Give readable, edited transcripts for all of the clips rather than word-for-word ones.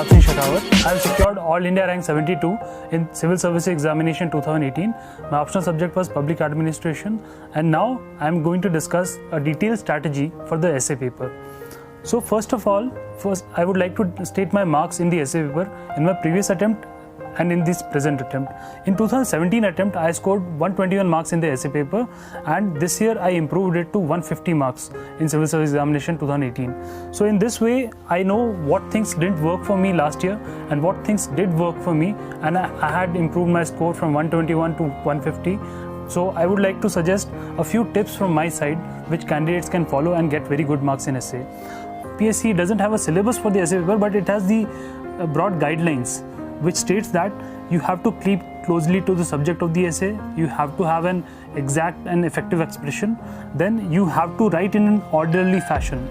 Pratap Singh Shekhawat. I have secured All India rank 72 in Civil Service Examination 2018. My optional subject was Public Administration, and now I am going to discuss a detailed strategy for the essay paper. So first I would like to state my marks in the essay paper in my previous attempt and in this present attempt. In 2017 attempt, I scored 121 marks in the essay paper, and this year I improved it to 150 marks in Civil Service Examination 2018. So in this way, I know what things didn't work for me last year and what things did work for me, and I had improved my score from 121 to 150. So I would like to suggest a few tips from my side which candidates can follow and get very good marks in essay. UPSC doesn't have a syllabus for the essay paper, but it has the broad guidelines which states that you have to keep closely to the subject of the essay, you have to have an exact and effective expression, then you have to write in an orderly fashion,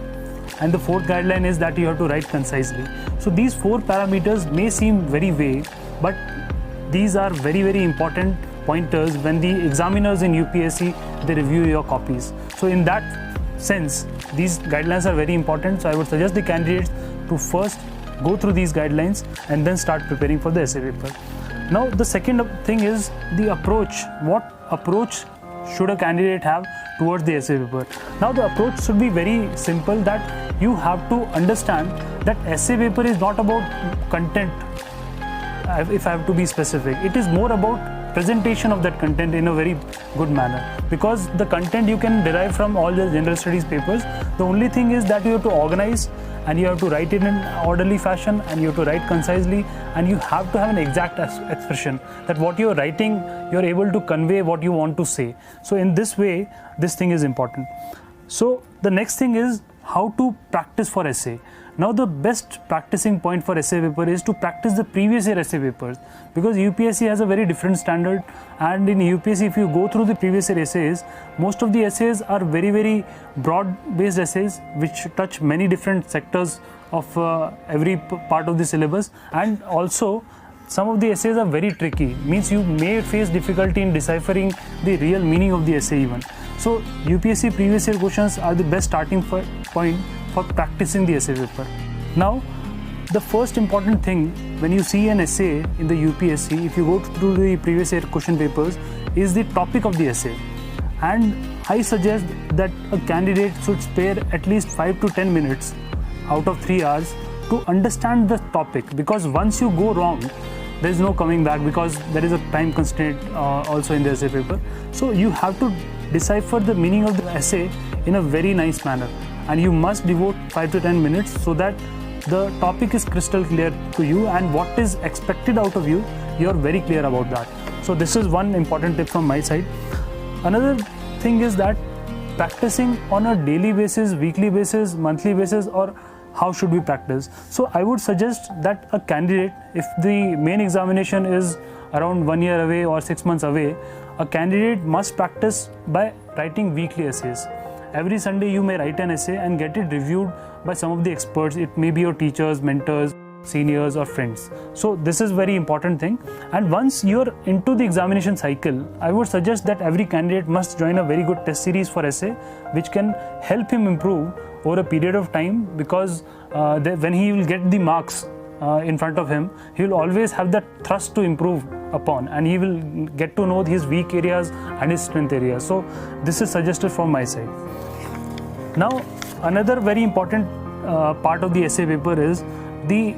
and the fourth guideline is that you have to write concisely. So these four parameters may seem very vague, but these are very, very important pointers when the examiners in UPSC, they review your copies. So in that sense, these guidelines are very important. So I would suggest the candidates to first go through these guidelines and then start preparing for the essay paper. Now the second thing is the approach. What approach should a candidate have towards the essay paper? Now the approach should be very simple, that you have to understand that essay paper is not about content, if I have to be specific. It is more about presentation of that content in a very good manner, because the content you can derive from all the general studies papers. The only thing is that you have to organize, and you have to write it in an orderly fashion, and you have to write concisely, and you have to have an exact expression, that what you are writing, you are able to convey what you want to say. So in this way, this thing is important. So the next thing is how to practice for essay. Now the best practicing point for essay paper is to practice the previous year essay papers, because UPSC has a very different standard, and in UPSC if you go through the previous year essays, most of the essays are very, very broad based essays which touch many different sectors of every part of the syllabus, and also some of the essays are very tricky, means you may face difficulty in deciphering the real meaning of the essay even. So UPSC previous year questions are the best starting point for practicing the essay paper. Now the first important thing when you see an essay in the UPSC, if you go through the previous year question papers, is the topic of the essay. And I suggest that a candidate should spare at least 5 to 10 minutes out of 3 hours to understand the topic, because once you go wrong, there is no coming back, because there is a time constraint also in the essay paper. So you have to decipher the meaning of the essay in a very nice manner, and you must devote 5 to 10 minutes so that the topic is crystal clear to you, and what is expected out of you, you are very clear about that. So this is one important tip from my side. Another thing is that practicing on a daily basis, weekly basis, monthly basis, or how should we practice? So I would suggest that a candidate, if the main examination is around 1 year away or 6 months away, a candidate must practice by writing weekly essays. Every Sunday you may write an essay and get it reviewed by some of the experts. It may be your teachers, mentors, seniors, or friends. So this is very important thing. And once you're into the examination cycle, I would suggest that every candidate must join a very good test series for essay, which can help him improve over a period of time, because when he will get the marks in front of him, he will always have that thrust to improve upon, and he will get to know his weak areas and his strength areas. So this is suggested from my side. Now another very important part of the essay paper is the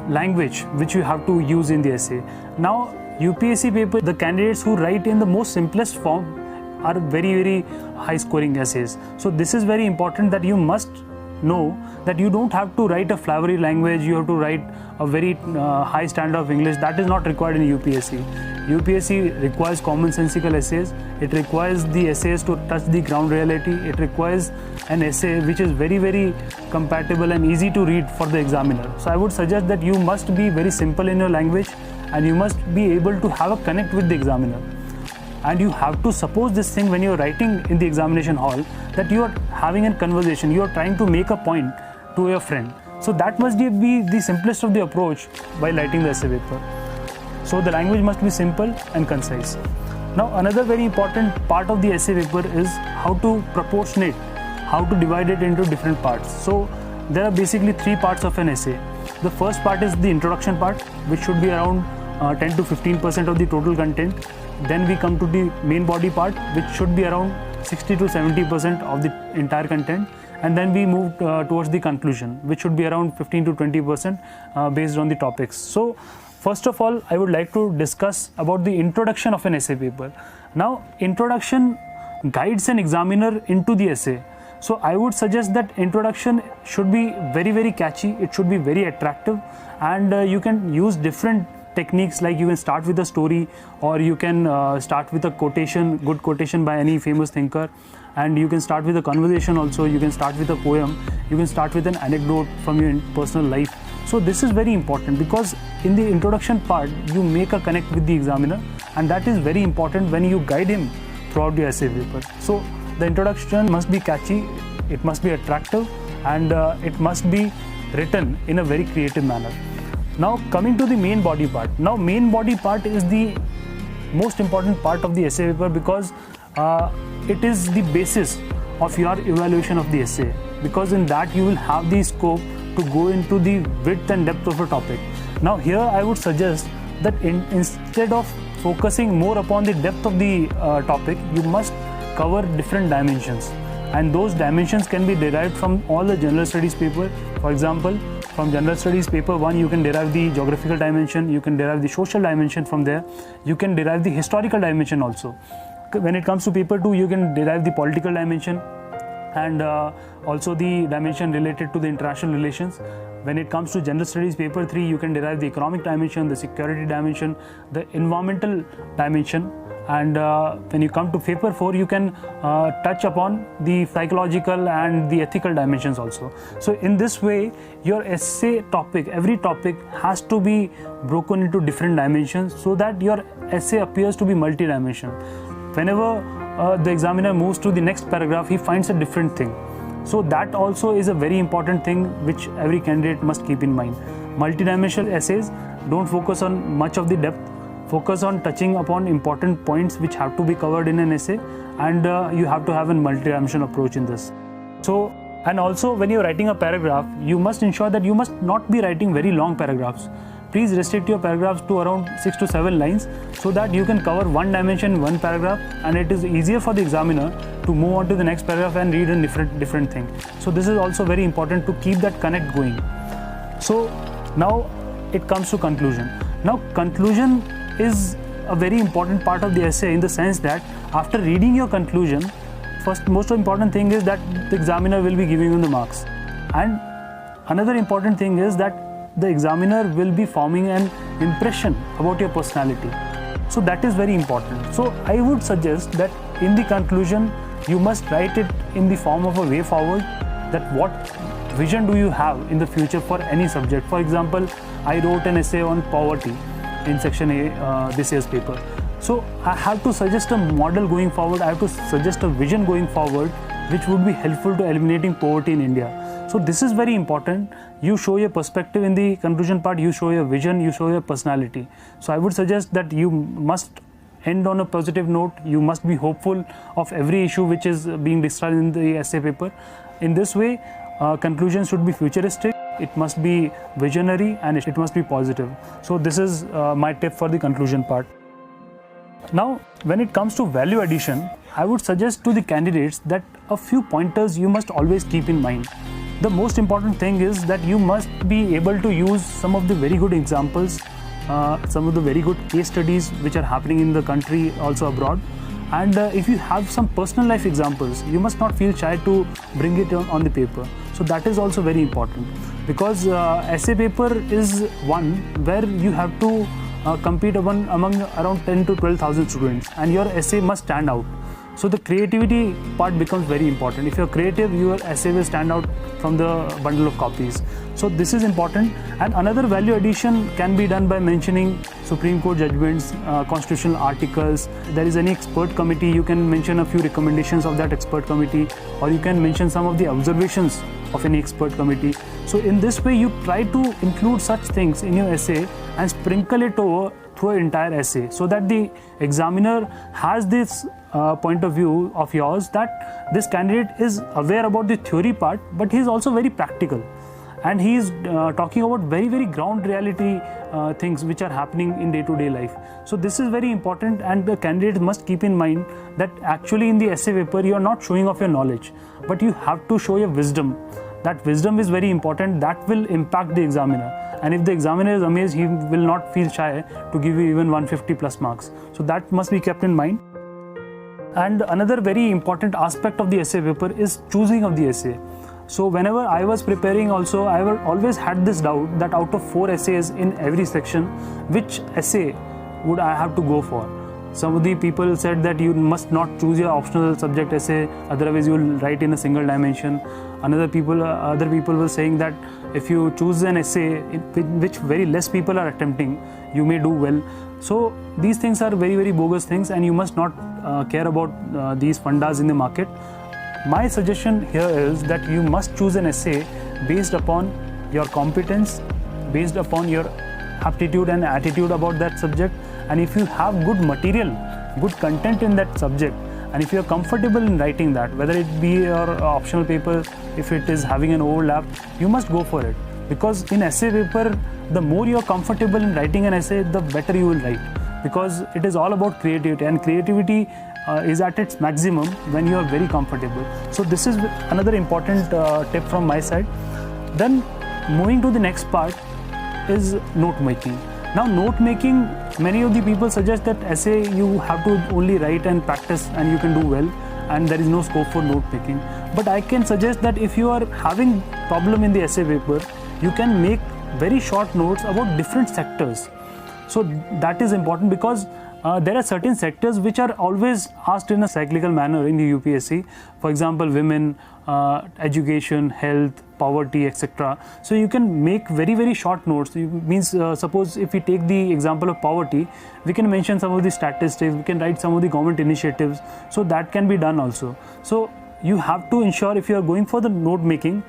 language which you have to use in the essay. Now UPSC paper, the candidates who write in the most simplest form are very, very high scoring essays. So this is very important, that you must know that you don't have to write a flowery language, you have to write a very high standard of English. That is not required in UPSC. UPSC requires commonsensical essays. It requires the essays to touch the ground reality. It requires an essay which is very, very compatible and easy to read for the examiner. So I would suggest that you must be very simple in your language, and you must be able to have a connect with the examiner. And you have to suppose this thing when you are writing in the examination hall, that you are having a conversation, you are trying to make a point to your friend. So that must be the simplest of the approach while writing the essay paper. So the language must be simple and concise. Now another very important part of the essay paper is how to proportionate, how to divide it into different parts. So there are basically three parts of an essay. The first part is the introduction part, which should be around 10 to 15% of the total content. Then we come to the main body part, which should be around 60 to 70% of the entire content. And then we move towards the conclusion, which should be around 15 to 20% based on the topics. So first of all, I would like to discuss about the introduction of an essay paper. Now, introduction guides an examiner into the essay. So I would suggest that introduction should be very, very catchy. It should be very attractive, and you can use different techniques, like you can start with a story, or you can start with a quotation, good quotation by any famous thinker, and you can start with a conversation also. You can start with a poem, you can start with an anecdote from your personal life. So this is very important, because in the introduction part you make a connect with the examiner, and that is very important when you guide him throughout the essay paper. So the introduction must be catchy, it must be attractive, and it must be written in a very creative manner. Now coming to the main body part. Now main body part is the most important part of the essay paper, because it is the basis of your evaluation of the essay, because in that you will have the scope to go into the width and depth of a topic. Now here I would suggest that instead of focusing more upon the depth of the topic, you must cover different dimensions, and those dimensions can be derived from all the general studies paper. For example, from general studies paper 1, you can derive the geographical dimension, you can derive the social dimension from there, you can derive the historical dimension also. When it comes to paper 2, you can derive the political dimension, and also the dimension related to the international relations. When it comes to general studies paper 3, you can derive the economic dimension, the security dimension, the environmental dimension, and when you come to paper 4, you can touch upon the psychological and the ethical dimensions also. So in this way, your essay topic, every topic has to be broken into different dimensions, so that your essay appears to be multi-dimensional. Whenever the examiner moves to the next paragraph, he finds a different thing. So that also is a very important thing which every candidate must keep in mind. Multi-dimensional essays don't focus on much of the depth, focus on touching upon important points which have to be covered in an essay, and you have to have a multi-dimensional approach in this. So, and also when you're writing a paragraph, you must ensure that you must not be writing very long paragraphs. Please restrict your paragraphs to around 6 to 7 lines, so that you can cover one dimension in one paragraph, and it is easier for the examiner to move on to the next paragraph and read a different thing. So this is also very important to keep that connect going. So now it comes to conclusion. Now conclusion is a very important part of the essay, in the sense that after reading your conclusion, most important thing is that the examiner will be giving you the marks, and another important thing is that the examiner will be forming an impression about your personality. So that is very important. So I would suggest that in the conclusion, you must write it in the form of a way forward, that what vision do you have in the future for any subject. For example, I wrote an essay on poverty in section A this year's paper. So I have to suggest a model going forward, I have to suggest a vision going forward which would be helpful to eliminating poverty in India. So this is very important. You show your perspective in the conclusion part, you show your vision, you show your personality. So I would suggest that you must end on a positive note, you must be hopeful of every issue which is being discussed in the essay paper. In this way, conclusion should be futuristic, it must be visionary, and it must be positive. So this is my tip for the conclusion part. Now, when it comes to value addition, I would suggest to the candidates that a few pointers you must always keep in mind. The most important thing is that you must be able to use some of the very good examples, some of the very good case studies which are happening in the country, also abroad. And if you have some personal life examples, you must not feel shy to bring it on the paper. So that is also very important, because essay paper is one where you have to compete among around 10 to 12,000 students, and your essay must stand out. So the creativity part becomes very important. If you're creative, your essay will stand out from the bundle of copies. So this is important. And another value addition can be done by mentioning Supreme Court judgments, constitutional articles. There is any expert committee, you can mention a few recommendations of that expert committee, or you can mention some of the observations of any expert committee. So in this way, you try to include such things in your essay and sprinkle it over through an entire essay, so that the examiner has this point of view of yours that this candidate is aware about the theory part, but he is also very practical. and he is talking about very ground reality things which are happening in day-to-day life. So this is very important, and the candidate must keep in mind that actually in the essay paper you are not showing off your knowledge, but you have to show your wisdom. That wisdom is very important. That will impact the examiner, and if the examiner is amazed, he will not feel shy to give you even 150 plus marks. So that must be kept in mind. And another very important aspect of the essay paper is choosing of the essay. So whenever I was preparing also, I always had this doubt that out of 4 essays in every section, which essay would I have to go for? Some of the people said that you must not choose your optional subject essay, otherwise you will write in a single dimension. Other people were saying that if you choose an essay in which very less people are attempting, you may do well. So these things are very bogus things, and you must not care about these fundas in the market. My suggestion here is that you must choose an essay based upon your competence, based upon your aptitude and attitude about that subject. And if you have good material, good content in that subject, and if you are comfortable in writing that, whether it be your optional paper, if it is having an overlap, you must go for it. Because in essay paper, the more you are comfortable in writing an essay, the better you will write. Because it is all about creativity, and creativity is at its maximum when you are very comfortable. So this is another important tip from my side. Then moving to the next part is note making. Now note making, many of the people suggest that essay you have to only write and practice and you can do well, and there is no scope for note making. But I can suggest that if you are having problem in the essay paper, you can make very short notes about different sectors. So that is important, because there are certain sectors which are always asked in a cyclical manner in the UPSC. For example, women, education, health, poverty, etc. So you can make very short notes. Suppose if we take the example of poverty, we can mention some of the statistics, we can write some of the government initiatives. So that can be done also. So you have to ensure, if you are going for the note making,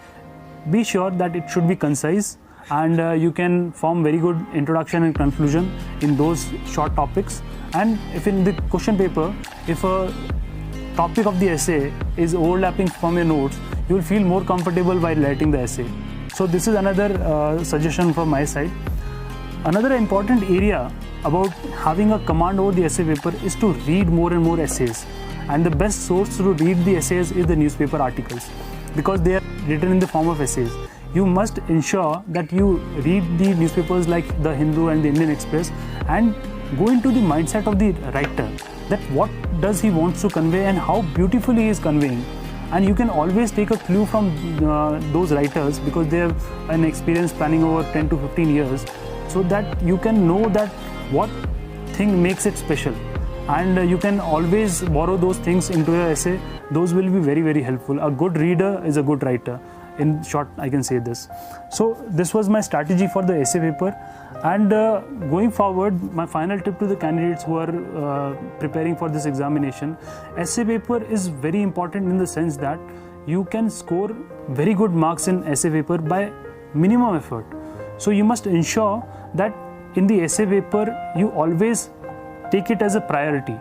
be sure that it should be concise, and you can form very good introduction and conclusion in those short topics. And if in the question paper, if a topic of the essay is overlapping from your notes, you will feel more comfortable while writing the essay. So this is another suggestion from my side. Another important area about having a command over the essay paper is to read more and more essays. And the best source to read the essays is the newspaper articles, because they are written in the form of essays. You must ensure that you read the newspapers like the Hindu and the Indian Express, and go into the mindset of the writer, that what does he wants to convey and how beautifully he is conveying. And you can always take a clue from those writers, because they have an experience spanning over 10 to 15 years, so that you can know that what thing makes it special, and you can always borrow those things into your essay. Those will be very helpful. A good reader is a good writer. In short, I can say this. So this was my strategy for the essay paper. And going forward, my final tip to the candidates who are preparing for this examination: essay paper is very important in the sense that you can score very good marks in essay paper by minimum effort. So you must ensure that in the essay paper you always take it as a priority.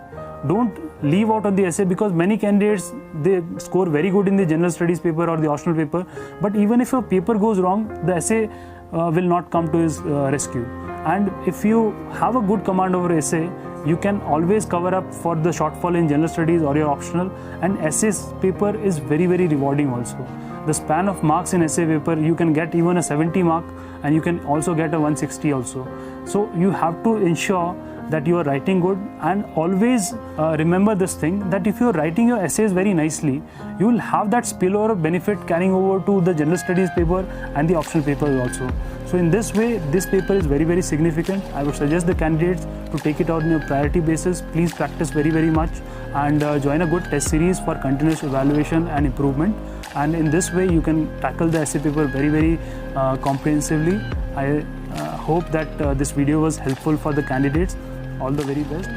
Don't leave out on the essay, because many candidates, they score very good in the general studies paper or the optional paper, but even if a paper goes wrong, the essay will not come to his rescue. And if you have a good command over essay, you can always cover up for the shortfall in general studies or your optional. And essays paper is very rewarding also. The span of marks in essay paper, you can get even a 70 mark, and you can also get a 160 also. So you have to ensure that you are writing good, and always remember this thing, that if you are writing your essays very nicely, you will have that spillover benefit carrying over to the general studies paper and the optional papers also. So in this way, this paper is very significant. I would suggest the candidates to take it out on a priority basis. Please practice very much, and join a good test series for continuous evaluation and improvement. And in this way, you can tackle the essay paper very comprehensively. I hope that this video was helpful for the candidates. All the very best.